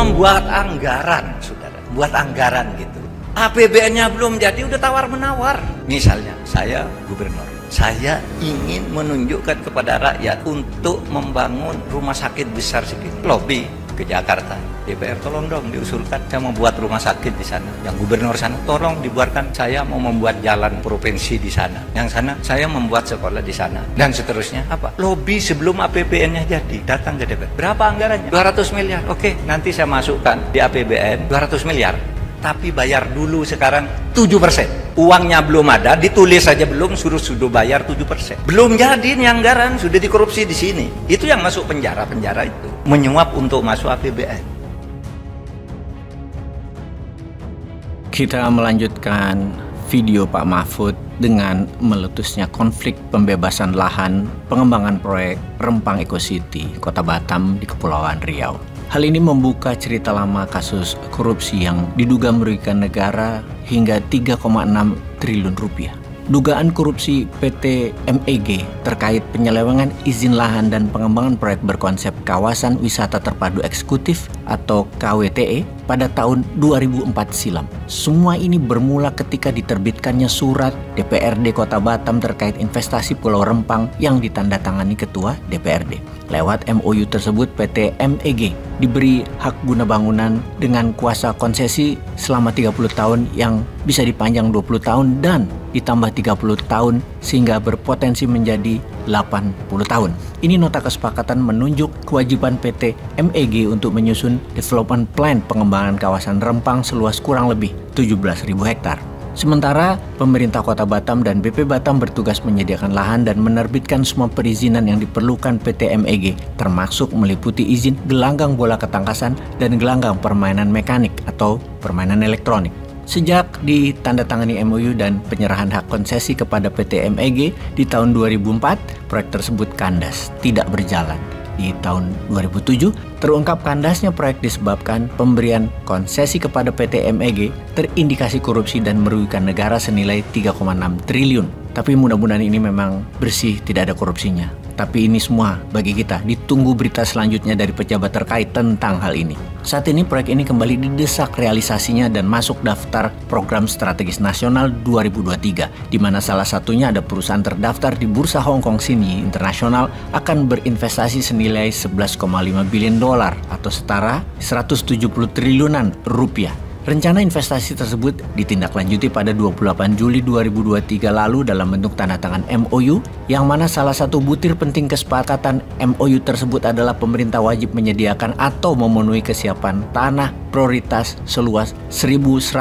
membuat anggaran, saudara. Buat anggaran gitu. APBN-nya belum jadi, udah tawar-menawar. Misalnya, saya gubernur. Saya ingin menunjukkan kepada rakyat untuk membangun rumah sakit besar segini. Lobby ke Jakarta. DPR tolong dong diusulkan saya membuat rumah sakit di sana. Yang gubernur sana tolong dibuatkan saya mau membuat jalan provinsi di sana. Yang sana saya membuat sekolah di sana. Dan seterusnya apa? Lobby sebelum APBN-nya jadi. Datang ke DPR. Berapa anggarannya? 200 miliar. Oke, nanti saya masukkan di APBN 200 miliar. Tapi bayar dulu sekarang 7%. Uangnya belum ada, ditulis saja belum, suruh bayar 7%. Belum jadi nih anggaran, sudah dikorupsi di sini. Itu yang masuk penjara itu. Menyuap untuk masuk APBN. Kita melanjutkan video Pak Mahfud dengan meletusnya konflik pembebasan lahan pengembangan proyek Rempang Eco City, Kota Batam di Kepulauan Riau. Hal ini membuka cerita lama kasus korupsi yang diduga merugikan negara hingga 3,6 triliun rupiah. Dugaan korupsi PT MEG terkait penyelewengan izin lahan dan pengembangan proyek berkonsep Kawasan Wisata Terpadu Eksekutif atau KWTE pada tahun 2004 silam. Semua ini bermula ketika diterbitkannya surat DPRD Kota Batam terkait investasi Pulau Rempang yang ditandatangani Ketua DPRD. Lewat MOU tersebut PT MEG diberi hak guna bangunan dengan kuasa konsesi selama 30 tahun yang bisa dipanjang 20 tahun dan ditambah 30 tahun sehingga berpotensi menjadi 80 tahun. Ini nota kesepakatan menunjuk kewajiban PT MEG untuk menyusun development plan pengembangan kawasan Rempang seluas kurang lebih 17.000 hektar. Sementara pemerintah Kota Batam dan BP Batam bertugas menyediakan lahan dan menerbitkan semua perizinan yang diperlukan PT MEG, termasuk meliputi izin gelanggang bola ketangkasan dan gelanggang permainan mekanik atau permainan elektronik. Sejak ditandatangani MOU dan penyerahan hak konsesi kepada PT MEG di tahun 2004, proyek tersebut kandas, tidak berjalan. Di tahun 2007, terungkap kandasnya proyek disebabkan pemberian konsesi kepada PT MEG terindikasi korupsi dan merugikan negara senilai 3,6 triliun. Tapi mudah-mudahan ini memang bersih, tidak ada korupsinya. Tapi ini semua bagi kita ditunggu berita selanjutnya dari pejabat terkait tentang hal ini. Saat ini proyek ini kembali didesak realisasinya dan masuk daftar Program Strategis Nasional 2023, di mana salah satunya ada perusahaan terdaftar di Bursa Hong Kong Sini Internasional akan berinvestasi senilai 11,5 billion dolar atau setara 170 triliunan rupiah. Rencana investasi tersebut ditindaklanjuti pada 28 Juli 2023 lalu dalam bentuk tanda tangan MOU, yang mana salah satu butir penting kesepakatan MOU tersebut adalah pemerintah wajib menyediakan atau memenuhi kesiapan tanah prioritas seluas 1.154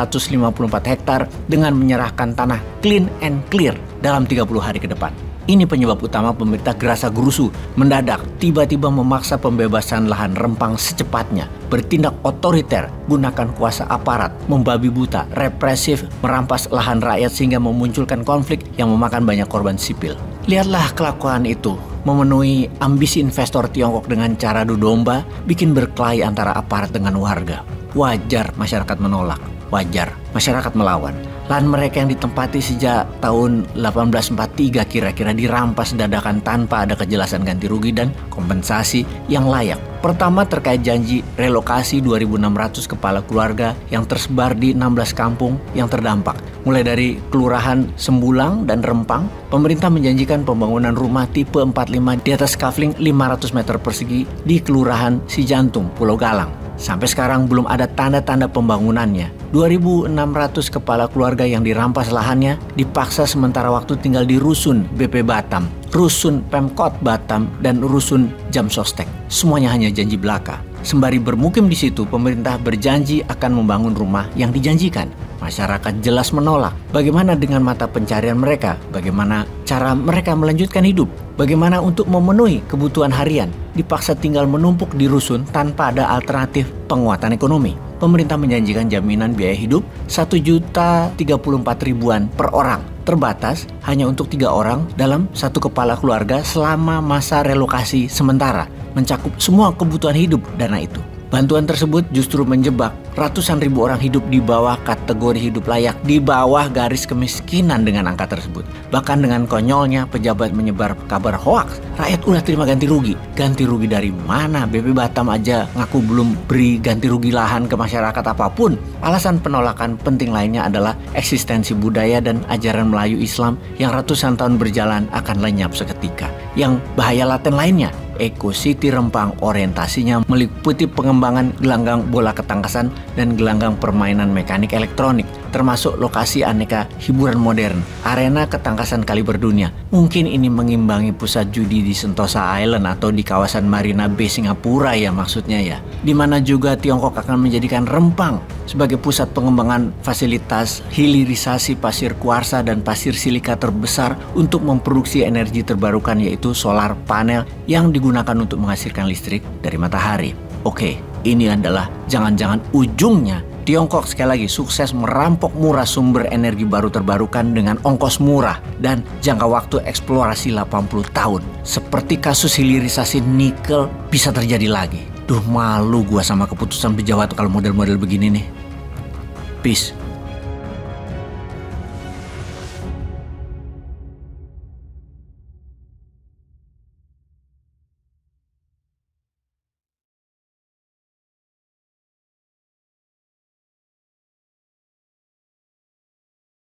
hektar dengan menyerahkan tanah clean and clear dalam 30 hari ke depan. Ini penyebab utama pemerintah gerasa gerusu mendadak tiba-tiba memaksa pembebasan lahan Rempang secepatnya, bertindak otoriter, gunakan kuasa aparat, membabi buta, represif, merampas lahan rakyat sehingga memunculkan konflik yang memakan banyak korban sipil. Lihatlah kelakuan itu, memenuhi ambisi investor Tiongkok dengan cara adu domba, bikin berkelahi antara aparat dengan warga. Wajar masyarakat menolak, wajar masyarakat melawan. Lahan mereka yang ditempati sejak tahun 1843 kira-kira dirampas dadakan tanpa ada kejelasan ganti rugi dan kompensasi yang layak. Pertama terkait janji relokasi 2.600 kepala keluarga yang tersebar di 16 kampung yang terdampak. Mulai dari Kelurahan Sembulang dan Rempang, pemerintah menjanjikan pembangunan rumah tipe 45 di atas kafling 500 meter persegi di Kelurahan Sijantung, Pulau Galang. Sampai sekarang belum ada tanda-tanda pembangunannya. 2.600 kepala keluarga yang dirampas lahannya dipaksa sementara waktu tinggal di Rusun BP Batam, Rusun Pemkot Batam, dan Rusun Jamsostek. Semuanya hanya janji belaka. Sembari bermukim di situ, pemerintah berjanji akan membangun rumah yang dijanjikan. Masyarakat jelas menolak. Bagaimana dengan mata pencarian mereka? Bagaimana cara mereka melanjutkan hidup? Bagaimana untuk memenuhi kebutuhan harian? Dipaksa tinggal menumpuk di rusun tanpa ada alternatif penguatan ekonomi. Pemerintah menjanjikan jaminan biaya hidup 1.034.000-an per orang. Terbatas hanya untuk 3 orang dalam satu kepala keluarga selama masa relokasi sementara. Mencakup semua kebutuhan hidup dana itu. Bantuan tersebut justru menjebak ratusan ribu orang hidup di bawah kategori hidup layak, di bawah garis kemiskinan dengan angka tersebut. Bahkan dengan konyolnya pejabat menyebar kabar hoaks, rakyat udah terima ganti rugi. Ganti rugi dari mana? BP Batam aja ngaku belum beri ganti rugi lahan ke masyarakat apapun. Alasan penolakan penting lainnya adalah eksistensi budaya dan ajaran Melayu Islam yang ratusan tahun berjalan akan lenyap seketika. Yang bahaya laten lainnya, Eco City Rempang orientasinya meliputi pengembangan gelanggang bola ketangkasan dan gelanggang permainan mekanik elektronik, termasuk lokasi aneka hiburan modern, arena ketangkasan kaliber dunia. Mungkin ini mengimbangi pusat judi di Sentosa Island atau di kawasan Marina Bay Singapura ya maksudnya ya. Di mana juga Tiongkok akan menjadikan Rempang sebagai pusat pengembangan fasilitas hilirisasi pasir kuarsa dan pasir silika terbesar untuk memproduksi energi terbarukan, yaitu solar panel yang digunakan untuk menghasilkan listrik dari matahari. Oke, ini adalah jangan-jangan ujungnya Tiongkok sekali lagi sukses merampok murah sumber energi baru terbarukan dengan ongkos murah dan jangka waktu eksplorasi 80 tahun. Seperti kasus hilirisasi nikel bisa terjadi lagi. Duh, malu gua sama keputusan pejabat kalau model-model begini nih. Peace.